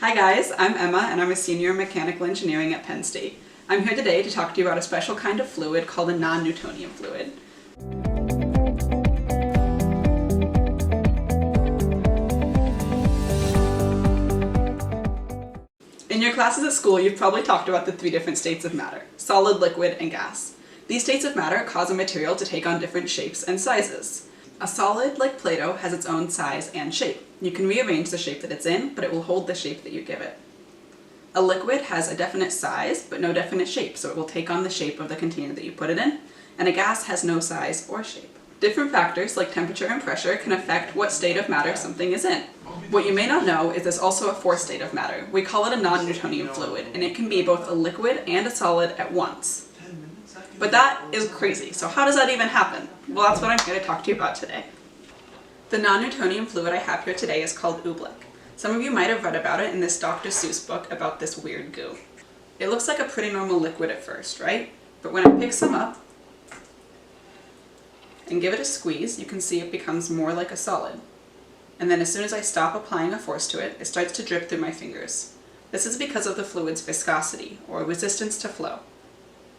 Hi guys, I'm Emma and I'm a senior in mechanical engineering at Penn State. I'm here today to talk to you about a special kind of fluid called a non-Newtonian fluid. In your classes at school, you've probably talked about the three different states of matter: solid, liquid, and gas. These states of matter cause a material to take on different shapes and sizes. A solid, like Play-Doh, has its own size and shape. You can rearrange the shape that it's in, but it will hold the shape that you give it. A liquid has a definite size, but no definite shape, so it will take on the shape of the container that you put it in. And a gas has no size or shape. Different factors, like temperature and pressure, can affect what state of matter something is in. What you may not know is there's also a fourth state of matter. We call it a non-Newtonian fluid, and it can be both a liquid and a solid at once. But that is crazy, so how does that even happen? Well, that's what I'm here to talk to you about today. The non-Newtonian fluid I have here today is called Oobleck. Some of you might have read about it in this Dr. Seuss book about this weird goo. It looks like a pretty normal liquid at first, right? But when I pick some up and give it a squeeze, you can see it becomes more like a solid. And then as soon as I stop applying a force to it, it starts to drip through my fingers. This is because of the fluid's viscosity, or resistance to flow.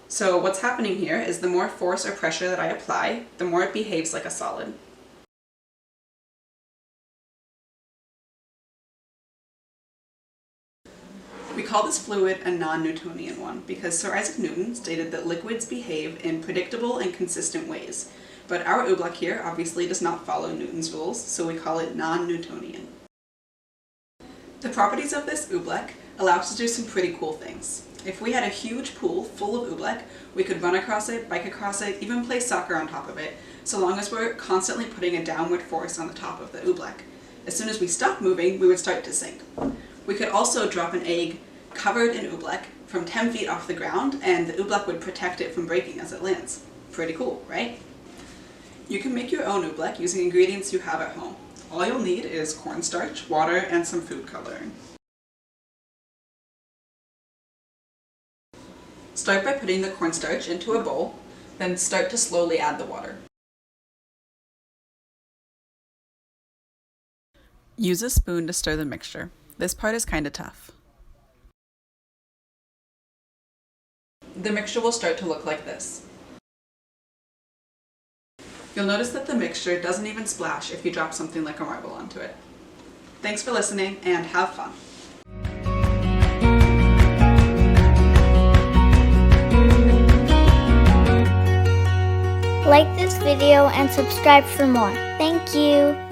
So what's happening here is the more force or pressure that I apply, the more it behaves like a solid. We call this fluid a non-Newtonian one because Sir Isaac Newton stated that liquids behave in predictable and consistent ways. But our Oobleck here obviously does not follow Newton's rules, so we call it non-Newtonian. The properties of this Oobleck allow us to do some pretty cool things. If we had a huge pool full of Oobleck, we could run across it, bike across it, even play soccer on top of it, so long as we're constantly putting a downward force on the top of the Oobleck. As soon as we stop moving, we would start to sink. We could also drop an egg covered in Oobleck from 10 feet off the ground, and the Oobleck would protect it from breaking as it lands. Pretty cool, right? You can make your own Oobleck using ingredients you have at home. All you'll need is cornstarch, water, and some food coloring. Start by putting the cornstarch into a bowl, then start to slowly add the water. Use a spoon to stir the mixture. This part is kind of tough. The mixture will start to look like this. You'll notice that the mixture doesn't even splash if you drop something like a marble onto it. Thanks for listening and have fun! Like this video and subscribe for more. Thank you.